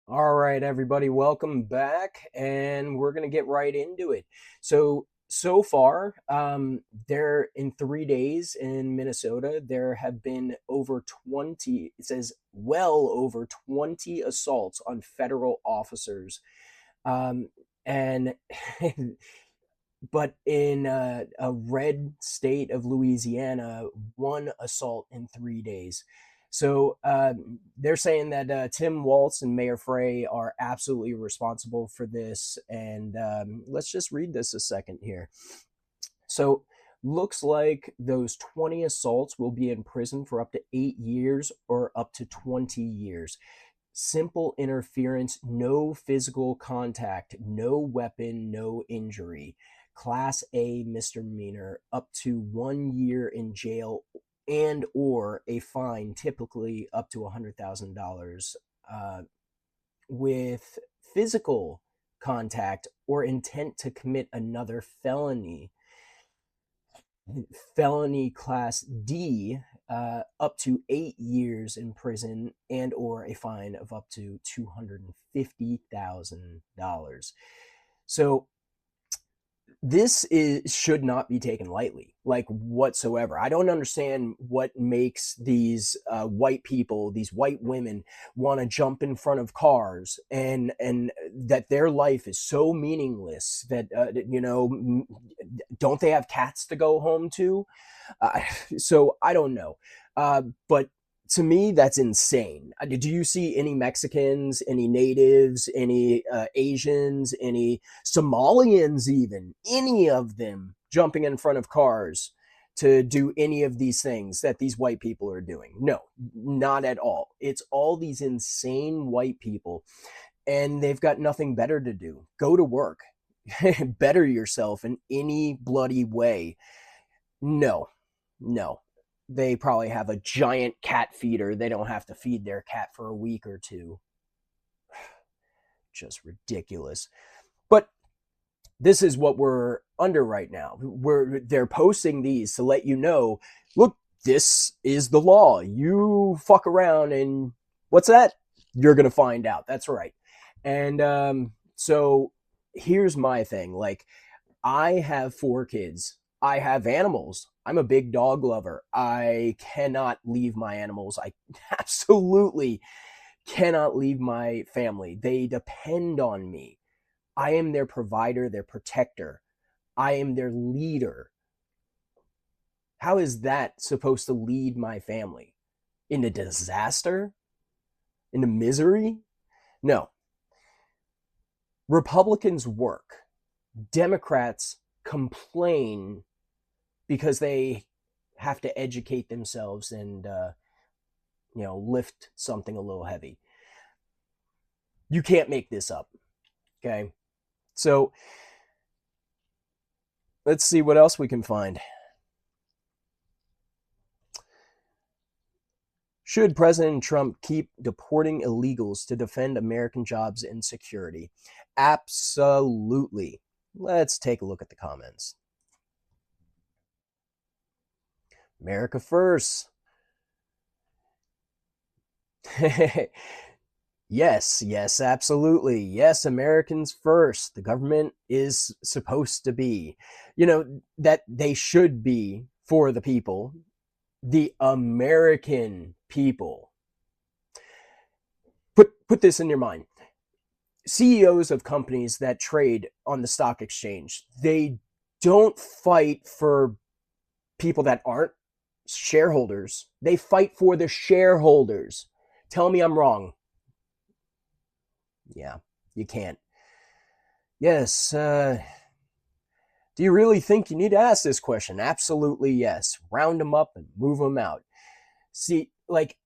All right, everybody, welcome back, and we're gonna get right into it. So far, there in 3 days in Minnesota, there have been over 20. It says well over 20 assaults on federal officers, um, and but in a red state of Louisiana, one assault in 3 days. So they're saying that Tim Walz and Mayor Frey are absolutely responsible for this. And let's just read this a second here. So looks like those 20 assaults will be in prison for up to 8 years or up to 20 years. Simple interference, no physical contact, no weapon, no injury. Class A misdemeanor, up to 1 year in jail and or a fine, typically up to $100,000. With physical contact or intent to commit another felony class D, up to 8 years in prison and or a fine of up to $250,000. So should not be taken lightly, like whatsoever. I don't understand what makes these white people, these white women, want to jump in front of cars, and that their life is so meaningless that don't they have cats to go home to? Uh, so I don't know, but to me, that's insane. Do you see any Mexicans, any natives, any Asians, any Somalians, even any of them jumping in front of cars to do any of these things that these white people are doing? No, not at all. It's all these insane white people, and they've got nothing better to do. Go to work, better yourself in any bloody way. No, no. They probably have a giant cat feeder. They don't have to feed their cat for a week or two. Just ridiculous. But this is what we're under right now. They're posting these to let you know, look, this is the law. You fuck around and what's that? You're gonna find out. That's right. And so here's my thing. Like, I have 4 kids. I have animals. I'm a big dog lover. I cannot leave my animals. I absolutely cannot leave my family. They depend on me. I am their provider, their protector. I am their leader. How is that supposed to lead my family? Into disaster? Into misery? No. Republicans work. Democrats complain because they have to educate themselves and lift something a little heavy. You can't make this up. Okay, so let's see what else we can find. Should President Trump keep deporting illegals to defend American jobs and security? Absolutely. Let's take a look at the comments. America first. Yes, absolutely. Yes, Americans first. The government is supposed to be, that they should be for the people, the American people. Put this in your mind. CEOs of companies that trade on the stock exchange, they don't fight for people that aren't shareholders. They fight for the shareholders. Tell me I'm wrong. Yeah, you can't. Yes. Do you really think you need to ask this question? Absolutely, yes. Round them up and move them out. See, like,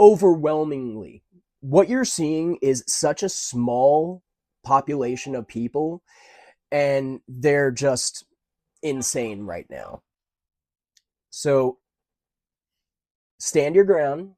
overwhelmingly, what you're seeing is such a small population of people, and they're just insane right now. So stand your ground.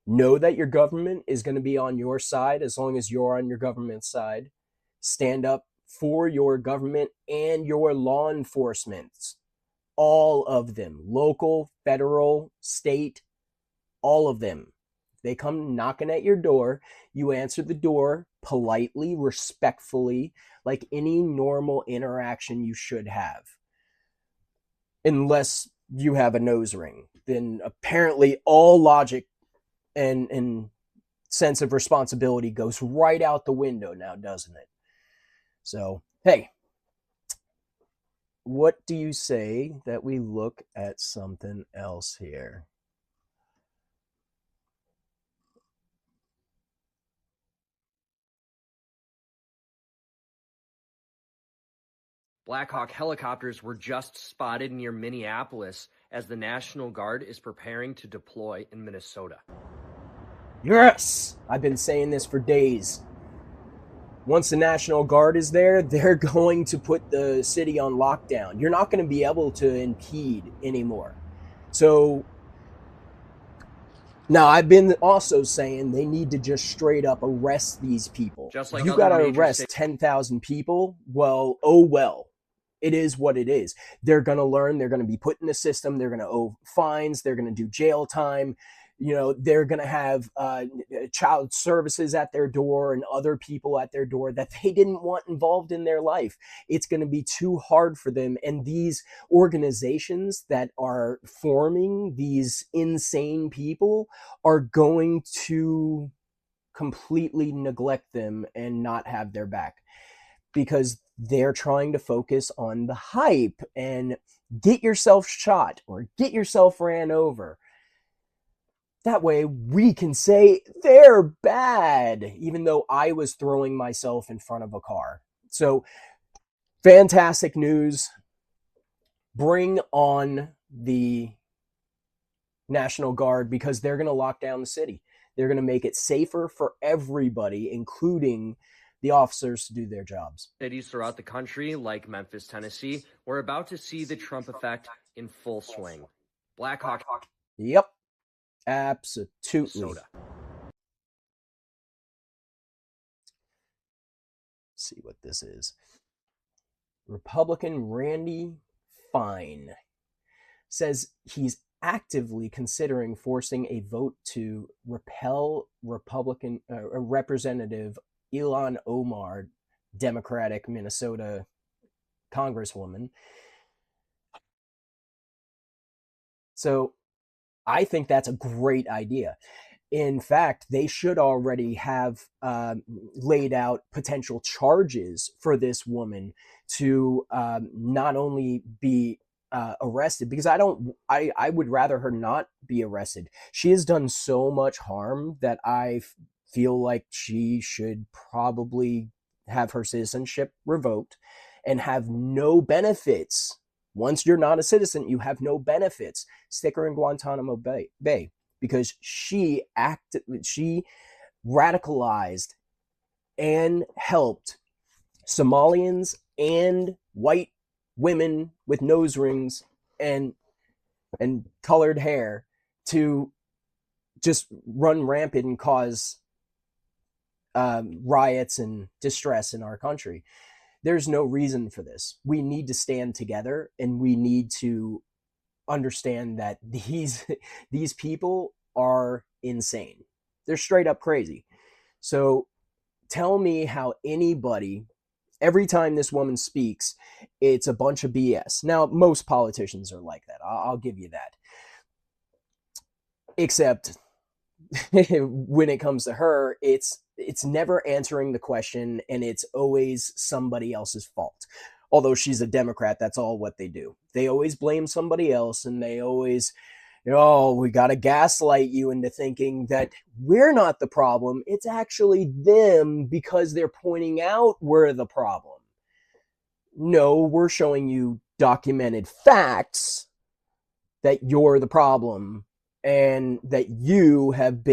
Know that your government is going to be on your side as long as you're on your government's side. Stand up for your government and your law enforcement. All of them, local, federal, state, all of them. They come knocking at your door. You answer the door politely, respectfully, like any normal interaction you should have. Unless you have a nose ring, then apparently all logic and sense of responsibility goes right out the window now, doesn't it? So, hey, what do you say that we look at something else here? Black Hawk helicopters were just spotted near Minneapolis as the National Guard is preparing to deploy in Minnesota. Yes! I've been saying this for days. Once the National Guard is there, they're going to put the city on lockdown. You're not going to be able to impede anymore. So now I've been also saying they need to just straight up arrest these people. Just like you got to arrest 10,000 people. Well, oh well. It is what it is. They're going to learn. They're going to be put in the system. They're going to owe fines. They're going to do jail time. You know, they're going to have child services at their door and other people at their door that they didn't want involved in their life. It's going to be too hard for them. And these organizations that are forming these insane people are going to completely neglect them and not have their back, because they're trying to focus on the hype and get yourself shot or get yourself ran over. That way we can say they're bad, even though I was throwing myself in front of a car. So, fantastic news. Bring on the National Guard, because they're going to lock down the city. They're going to make it safer for everybody, including the officers, to do their jobs. Cities throughout the country, like Memphis, Tennessee, we're about to see the Trump effect in full swing. Black Hawk. Yep. Absolutely. Soda. Let's see what this is. Republican Randy Fine says he's actively considering forcing a vote to repel Republican Representative Ilhan Omar, Democratic Minnesota Congresswoman. So I think that's a great idea. In fact, they should already have laid out potential charges for this woman to not only be arrested, because I would rather her not be arrested. She has done so much harm that I feel like she should probably have her citizenship revoked and have no benefits. Once you're not a citizen, you have no benefits. Stick her in Guantanamo Bay, because she radicalized and helped Somalians and white women with nose rings and colored hair to just run rampant and cause riots and distress in our country. There's no reason for this. We need to stand together, and we need to understand that these people are insane. They're straight up crazy. So tell me how anybody, every time this woman speaks, it's a bunch of BS. Now, most politicians are like that. I'll give you that. Except when it comes to her, it's never answering the question, and it's always somebody else's fault. Although she's a Democrat, that's all what they do. They always blame somebody else, and they always, we got to gaslight you into thinking that we're not the problem. It's actually them, because they're pointing out we're the problem. No, we're showing you documented facts that you're the problem, and that you have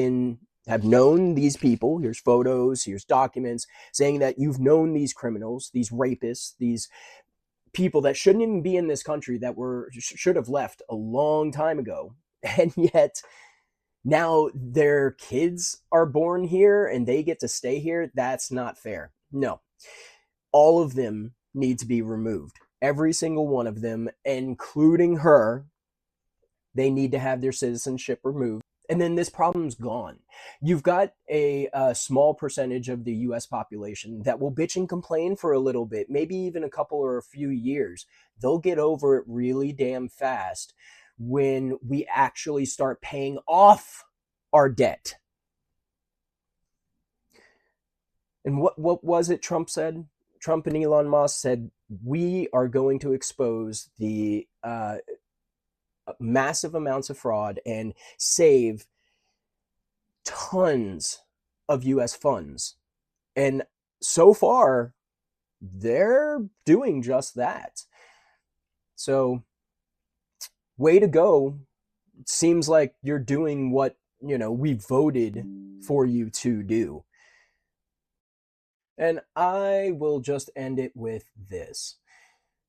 known these people. Here's photos, here's documents saying that you've known these criminals, these rapists, these people that shouldn't even be in this country, that should have left a long time ago. And yet now their kids are born here and they get to stay here. That's not fair. No, all of them need to be removed. Every single one of them, including her. They need to have their citizenship removed. And then this problem's gone. You've got a small percentage of the US population that will bitch and complain for a little bit, maybe even a couple or a few years. They'll get over it really damn fast when we actually start paying off our debt. And what was it Trump said? Trump and Elon Musk said, we are going to expose the massive amounts of fraud and save tons of US funds. And so far, they're doing just that. So, way to go. It seems like you're doing what, we voted for you to do. And I will just end it with this.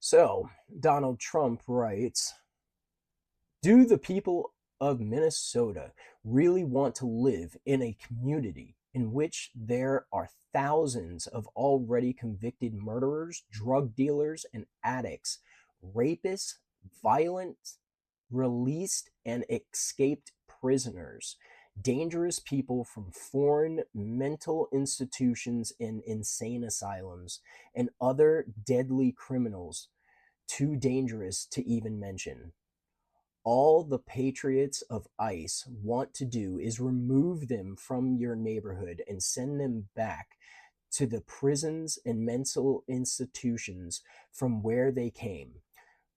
So, Donald Trump writes, do the people of Minnesota really want to live in a community in which there are thousands of already convicted murderers, drug dealers, and addicts, rapists, violent, released and escaped prisoners, dangerous people from foreign mental institutions and insane asylums, and other deadly criminals too dangerous to even mention? All the patriots of ICE want to do is remove them from your neighborhood and send them back to the prisons and mental institutions from where they came.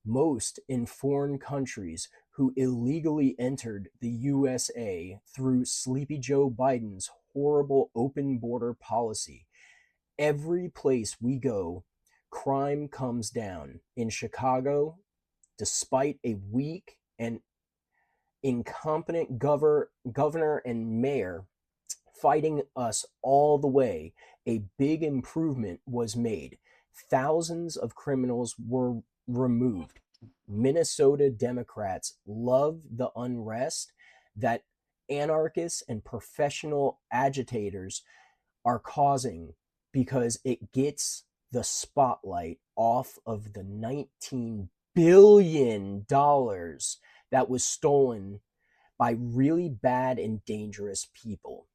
Most in foreign countries who illegally entered the USA through Sleepy Joe Biden's horrible open border policy. Every place we go, crime comes down. In Chicago, despite a weak and incompetent governor and mayor fighting us all the way, a big improvement was made. Thousands of criminals were removed. Minnesota Democrats love the unrest that anarchists and professional agitators are causing because it gets the spotlight off of the $19 billion that was stolen by really bad and dangerous people.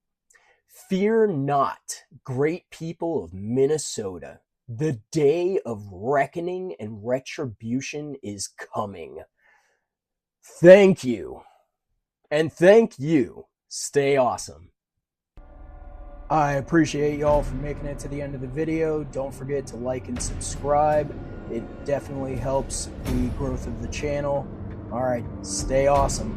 Fear not, great people of Minnesota. The day of reckoning and retribution is coming. Thank you. And thank you. Stay awesome. I appreciate y'all for making it to the end of the video. Don't forget to like and subscribe. It definitely helps the growth of the channel. All right, stay awesome.